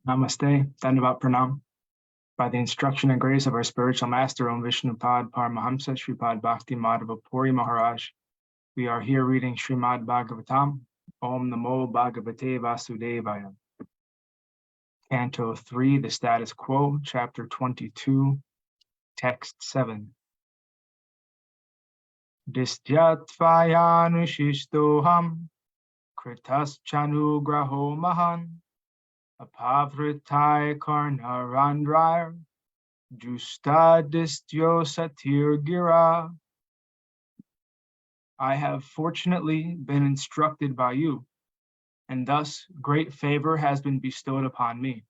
Namaste, Dandavat Pranam. By the instruction and grace of our spiritual master, Om Vishnupad Paramahamsa Shripad Bhakti Madhava Puri Maharaj, we are here reading Srimad Bhagavatam, Om Namo Bhagavate Vasudevaya. Canto 3, the Status Quo, Chapter 22, Text 7. Disjatvayanushistoham Kritas Graho Mahan Apavritai Karnarandrire Justa Distyo Satir Gira. I have fortunately been instructed by you, and thus great favor has been bestowed upon me.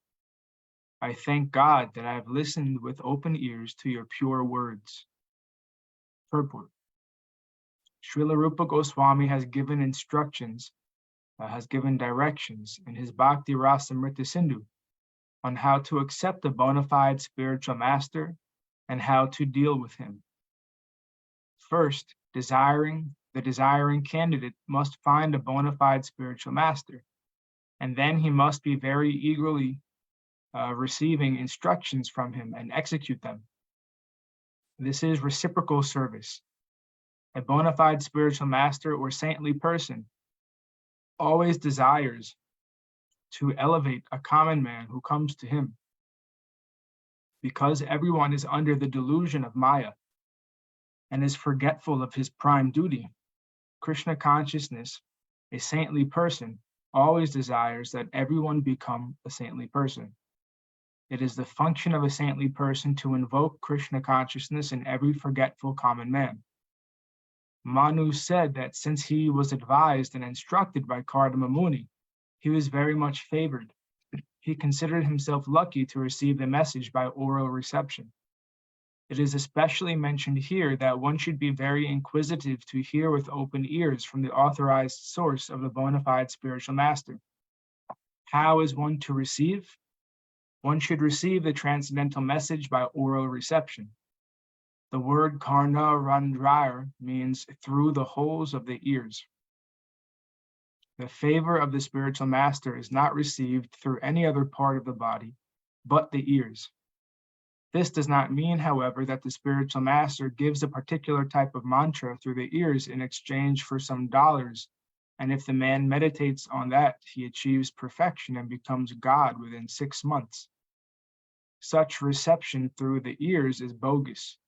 I thank God that I have listened with open ears to your pure words. Purport. Srila Rupa Goswami has given directions in his Bhakti Rasamrita Sindhu on how to accept a bona fide spiritual master and how to deal with him. First, the desiring candidate must find a bona fide spiritual master, and then he must be very eagerly receiving instructions from him and execute them. This is reciprocal service. A bona fide spiritual master or saintly person always desires to elevate a common man who comes to him. Because everyone is under the delusion of Maya and is forgetful of his prime duty, Krishna consciousness, a saintly person, always desires that everyone become a saintly person. It is the function of a saintly person to invoke Krishna consciousness in every forgetful common man. Manu said that since he was advised and instructed by Kardama Muni, he was very much favored. He considered himself lucky to receive the message by oral reception. It is especially mentioned here that one should be very inquisitive to hear with open ears from the authorized source of the bona fide spiritual master. How is one to receive? One should receive the transcendental message by oral reception. The word karna randrayar means through the holes of the ears. The favor of the spiritual master is not received through any other part of the body, but the ears. This does not mean, however, that the spiritual master gives a particular type of mantra through the ears in exchange for some dollars, and if the man meditates on that, he achieves perfection and becomes God within 6 months. Such reception through the ears is bogus.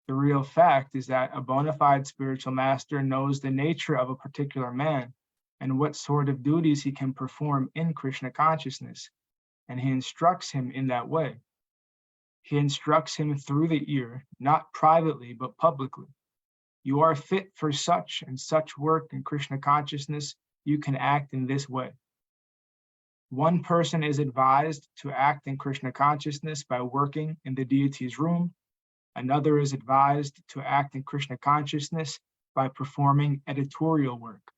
The real fact is that a bona fide spiritual master knows the nature of a particular man and what sort of duties he can perform in Krishna consciousness, and he instructs him in that way. He instructs him through the ear, not privately, but publicly. You are fit for such and such work in Krishna consciousness, you can act in this way. One person is advised to act in Krishna consciousness by working in the deity's room. Another is advised to act in Krishna consciousness by performing editorial work.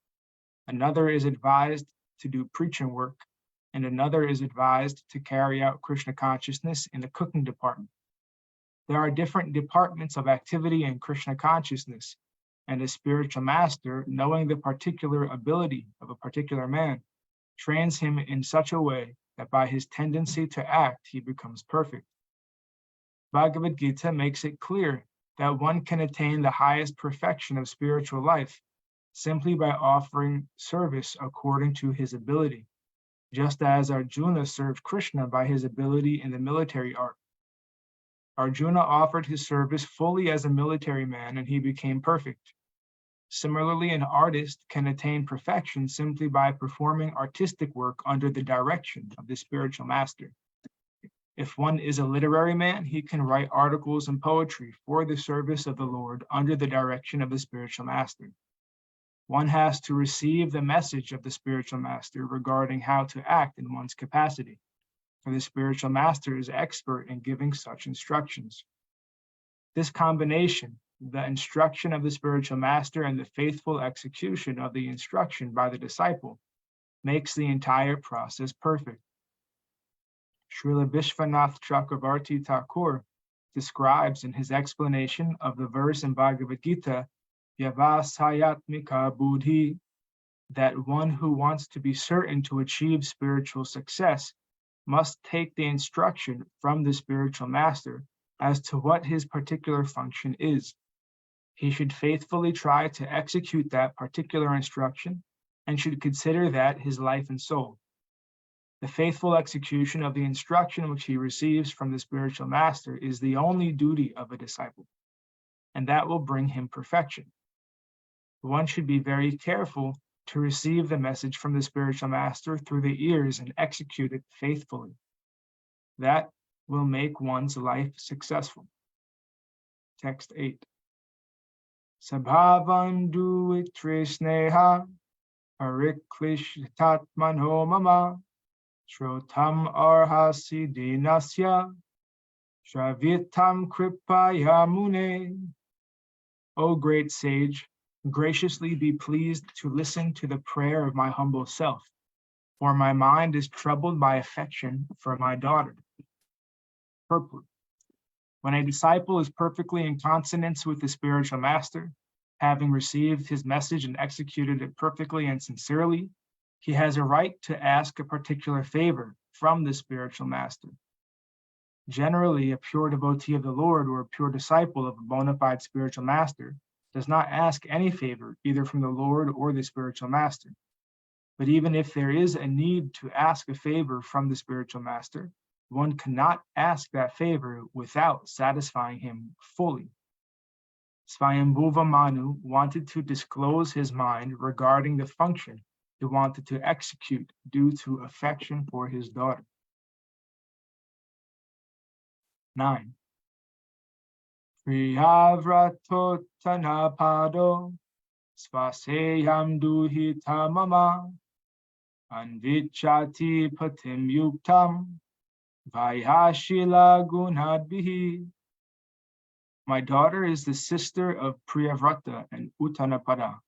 Another is advised to do preaching work, and another is advised to carry out Krishna consciousness in the cooking department. There are different departments of activity in Krishna consciousness, and a spiritual master, knowing the particular ability of a particular man, trains him in such a way that by his tendency to act, he becomes perfect. Bhagavad Gita makes it clear that one can attain the highest perfection of spiritual life simply by offering service according to his ability, just as Arjuna served Krishna by his ability in the military art. Arjuna offered his service fully as a military man and he became perfect. Similarly, an artist can attain perfection simply by performing artistic work under the direction of the spiritual master. If one is a literary man, he can write articles and poetry for the service of the Lord under the direction of the spiritual master. One has to receive the message of the spiritual master regarding how to act in one's capacity, for the spiritual master is expert in giving such instructions. This combination, the instruction of the spiritual master and the faithful execution of the instruction by the disciple, makes the entire process perfect. Srila Vishwanath Chakravarti Thakur describes in his explanation of the verse in Bhagavad Gita, Vyavasayatmika Buddhi, that one who wants to be certain to achieve spiritual success must take the instruction from the spiritual master as to what his particular function is. He should faithfully try to execute that particular instruction and should consider that his life and soul. The faithful execution of the instruction which he receives from the spiritual master is the only duty of a disciple, and that will bring him perfection. One should be very careful to receive the message from the spiritual master through the ears and execute it faithfully. That will make one's life successful. Text 8. Sabhavandu itrisneha pariklishitatmano mama shrotam arhasi dinasya shravitam kripaya mune. O great sage, graciously be pleased to listen to the prayer of my humble self, for my mind is troubled by affection for my daughter. Purport. When a disciple is perfectly in consonance with the spiritual master, having received his message and executed it perfectly and sincerely, he has a right to ask a particular favor from the spiritual master. Generally, a pure devotee of the Lord or a pure disciple of a bona fide spiritual master does not ask any favor either from the Lord or the spiritual master. But even if there is a need to ask a favor from the spiritual master, one cannot ask that favor without satisfying him fully. Swayambhuva Manu wanted to disclose his mind regarding the function he wanted to execute due to affection for his daughter. 9. Priyavratottanapado svaseyam duhita mama anvichati patim yuktam vayashila gunadbihi. My daughter is the sister of Priyavrata and Uttanapada.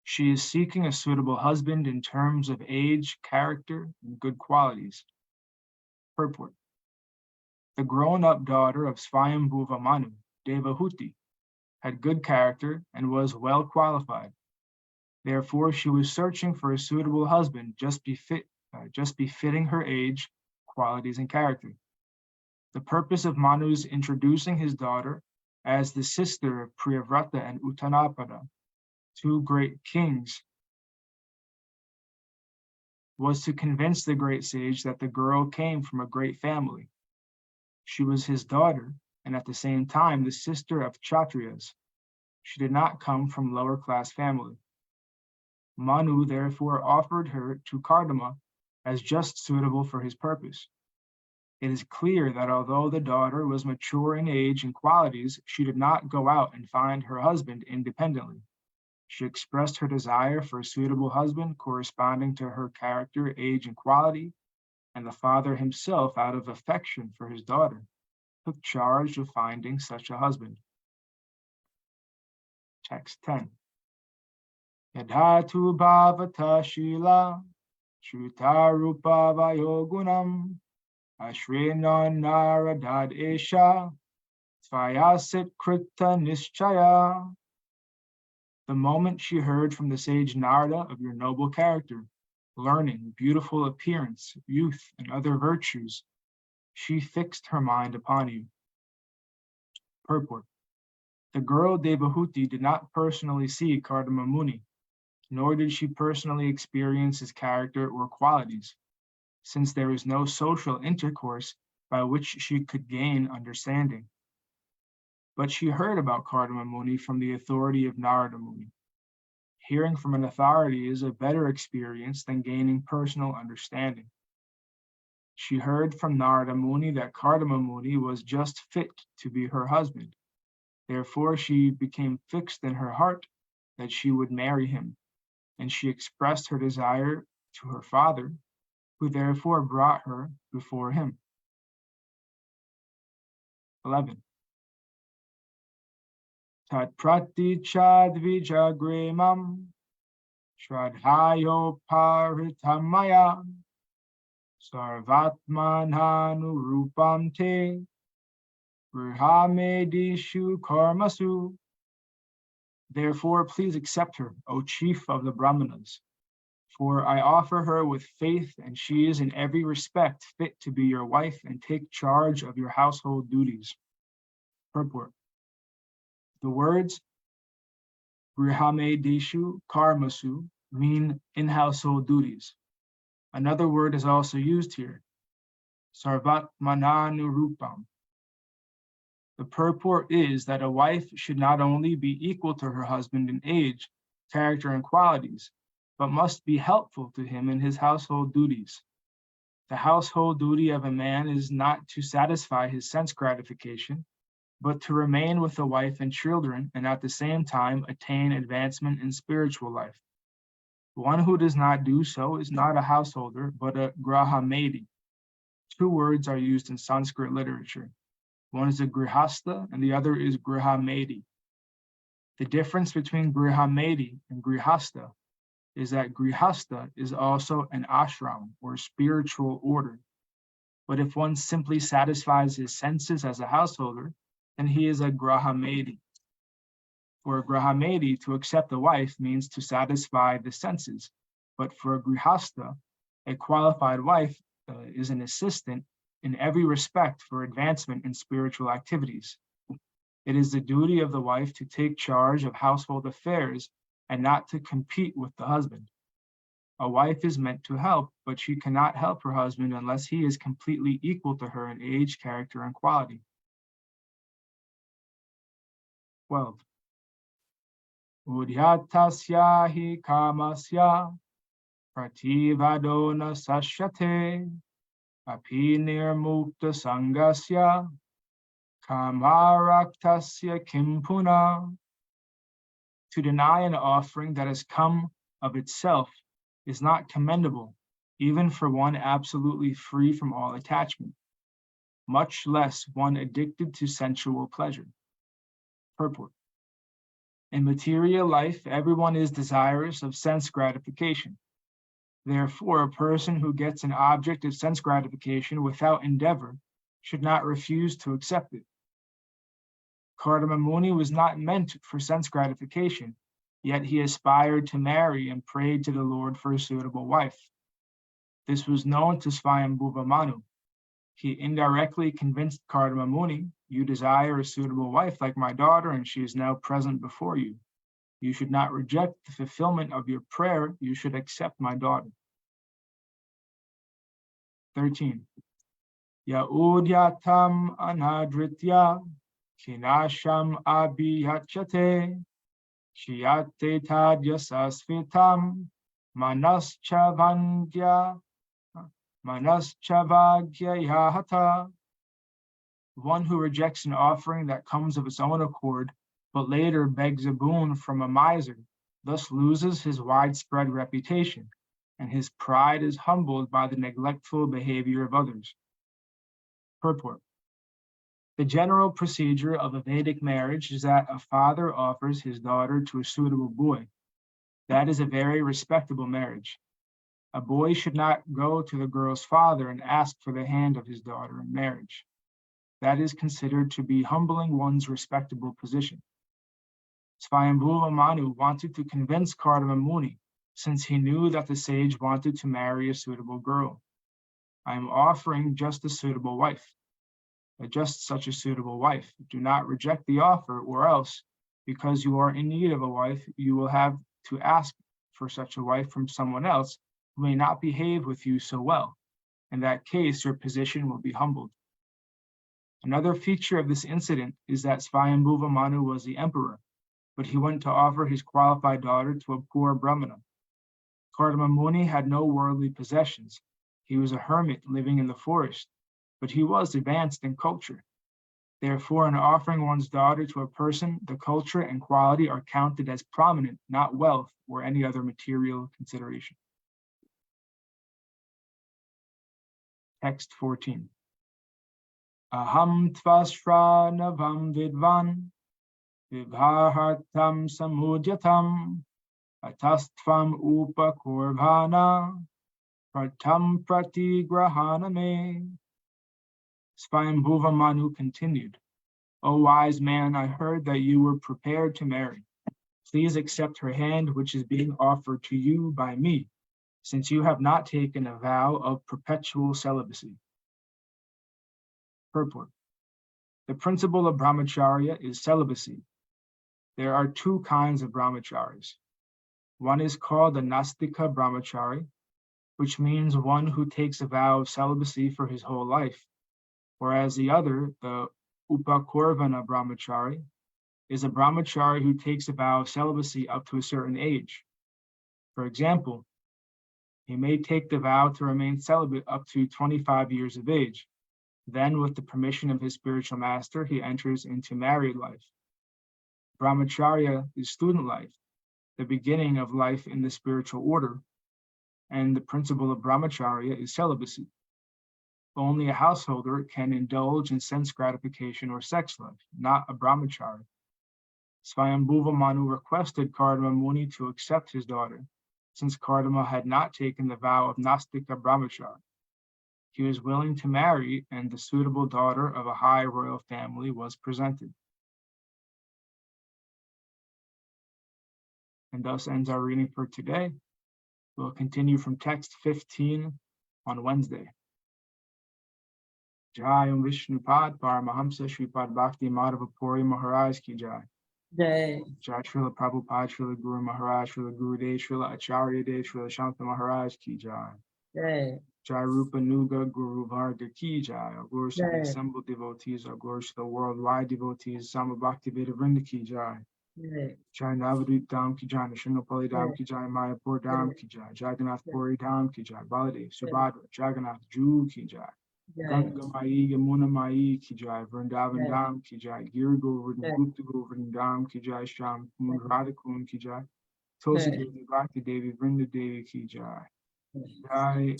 She is seeking a suitable husband in terms of age, character, and good qualities. Purport. The grown-up daughter of Swayambhuva Manu, Devahūti, had good character and was well qualified. Therefore, she was searching for a suitable husband just befitting her age, qualities, and character. The purpose of Manu's introducing his daughter as the sister of Priyavrata and Uttanapada, two great kings, was to convince the great sage that the girl came from a great family. She was his daughter, and at the same time the sister of Kshatriyas. She did not come from lower class family. Manu therefore offered her to Kardama as just suitable for his purpose. It is clear that although the daughter was mature in age and qualities, she did not go out and find her husband independently. She expressed her desire for a suitable husband corresponding to her character, age, and quality, and the father himself, out of affection for his daughter, took charge of finding such a husband. Text 10. Yadhatu bhavata shila shruta rupa vayogunam ashrenan naradad esha svayasit krita nischaya. The moment she heard from the sage Narada of your noble character, learning, beautiful appearance, youth, and other virtues, she fixed her mind upon you. Purport. The girl Devahūti did not personally see Kardama Muni, nor did she personally experience his character or qualities, since there is no social intercourse by which she could gain understanding. But she heard about Kardama Muni from the authority of Narada Muni. Hearing from an authority is a better experience than gaining personal understanding. She heard from Narada Muni that Kardama Muni was just fit to be her husband. Therefore, she became fixed in her heart that she would marry him, and she expressed her desire to her father, who therefore brought her before him. 11. Tat praticadvijagramam shradhayo paritamaya sarvatmanhanurupam te Grihamedishu karmasu. Therefore, please accept her, O chief of the Brahmanas. For I offer her with faith, and she is in every respect fit to be your wife and take charge of your household duties. Purport. The words Grihamedeshu Karmasu mean in household duties. Another word is also used here, Sarvatmananurupam. The purport is that a wife should not only be equal to her husband in age, character, and qualities, but must be helpful to him in his household duties. The household duty of a man is not to satisfy his sense gratification, but to remain with the wife and children and at the same time attain advancement in spiritual life. One who does not do so is not a householder, but a grahamedi. Two words are used in Sanskrit literature. One is a grihastha and the other is grihamedi. The difference between grihamedi and grihastha is that grihastha is also an ashram or spiritual order. But if one simply satisfies his senses as a householder, then he is a grahamedi. For a grahamedi, to accept a wife means to satisfy the senses. But for a grihastha, a qualified wife is an assistant in every respect for advancement in spiritual activities. It is the duty of the wife to take charge of household affairs and not to compete with the husband. A wife is meant to help, but she cannot help her husband unless he is completely equal to her in age, character, and quality. 12. Udhyatasya hi kamasya prativadona sashyate api nirmukta sangasya kamaraktasya kimpuna. To deny an offering that has come of itself is not commendable, even for one absolutely free from all attachment, much less one addicted to sensual pleasure. Purport. In material life, everyone is desirous of sense gratification. Therefore, a person who gets an object of sense gratification without endeavor should not refuse to accept it. Kardama Muni was not meant for sense gratification, yet he aspired to marry and prayed to the Lord for a suitable wife. This was known to Swayambhuva Manu. He indirectly convinced Kardama Muni, you desire a suitable wife like my daughter, and she is now present before you. You should not reject the fulfillment of your prayer, you should accept my daughter. 13. Yaudyatam anadritya kinasham abhiyachate shiyate tadyasasvitam manaschavagyayahata. One who rejects an offering that comes of its own accord, but later begs a boon from a miser, thus loses his widespread reputation, and his pride is humbled by the neglectful behavior of others. Purport. The general procedure of a Vedic marriage is that a father offers his daughter to a suitable boy. That is a very respectable marriage. A boy should not go to the girl's father and ask for the hand of his daughter in marriage. That is considered to be humbling one's respectable position. Swayambhuva Manu wanted to convince Kardama Muni, since he knew that the sage wanted to marry a suitable girl. I am offering just a suitable wife. Just such a suitable wife. Do not reject the offer, or else, because you are in need of a wife, you will have to ask for such a wife from someone else who may not behave with you so well. In that case, your position will be humbled. Another feature of this incident is that Swayambhuva Manu was the emperor, but he went to offer his qualified daughter to a poor brahmana. Kardama Muni had no worldly possessions. He was a hermit living in the forest, but he was advanced in culture. Therefore, in offering one's daughter to a person, the culture and quality are counted as prominent, not wealth or any other material consideration. Text 14. Aham tvashranavam vidvan vibhahartam samudyatam atastvam upakurvana pratam pratigrahaname. Swayambhuva Manu continued, O wise man, I heard that you were prepared to marry. Please accept her hand, which is being offered to you by me. since you have not taken a vow of perpetual celibacy. Purport. The principle of brahmacharya is celibacy. There are two kinds of brahmacharis. One is called the Nastika brahmachari, which means one who takes a vow of celibacy for his whole life, whereas the other, the Upakurvana brahmachari, is a brahmachari who takes a vow of celibacy up to a certain age. For example, he may take the vow to remain celibate up to 25 years of age. Then, with the permission of his spiritual master, he enters into married life. Brahmacharya is student life, the beginning of life in the spiritual order, and the principle of brahmacharya is celibacy. Only a householder can indulge in sense gratification or sex life, not a brahmachari. Swayambhuva Manu requested Kardama Muni to accept his daughter, since Kardama had not taken the vow of Nastika brahmachari. He was willing to marry, and the suitable daughter of a high royal family was presented. And thus ends our reading for today. We'll continue from text 15 on Wednesday. Jai Om Vishnupad Paramahamsa Shripad Bhakti Madhava Puri Maharaj Ki Jai. Jai. Jai Srila Prabhupada, Srila Guru Maharaj, Srila Gurudev, Srila Acharya Dev, Srila Shanta Maharaj Ki Jai. Jai. Jai Rupa Nuga Guru Varga Ki Jai. Our glories to the assembled devotees, our glories to the worldwide devotees, Sama Bhakti Veda Vrinda Ki Jai. Jai Navadvip Dham Ki Jai, Nishinopali Dham Ki Jai, Mayapur Dham Ki Jai, Jagannath Puri Dham Ki Jai, Baladev, Subhadra, Jagannath Ju Ki Jai, Ganga Mai, Yamuna Mai Ki Jai, Vrindavan Dham Ki Jai, Giri Govardhan, Gupta Govardhan Dham Ki Jai, Sham Kun, Radha Kun Ki Jai, Tulsi Devi, Bhakti Devi, Vrinda Devi Ki Jai, Jai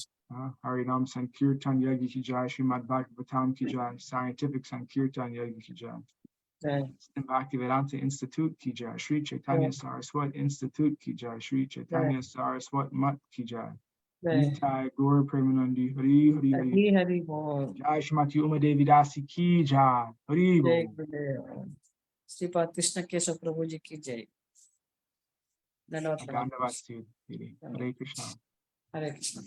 Harinam Sankirtan Yagi Ki Jai, Srimad Bhagavatam Ki Jai, Scientific Sankirtan Yagi Ki Jai. Bhakti Vedanta Institute Ki Jai, Sri Chaitanya Saraswat Institute Ki Jai, Sri Chaitanya Saraswat Mat Ki Jai. Nitai Gaur Premanandi Hari Hari Hari Hari Bol. Jai Shrimati Uma Devi Dasi Ki Jai. Hari Bol. Sripad Krishna Keshav Prabhu Ji Ki Jai. Dhanyavad. Hare Krishna. Hare Krishna.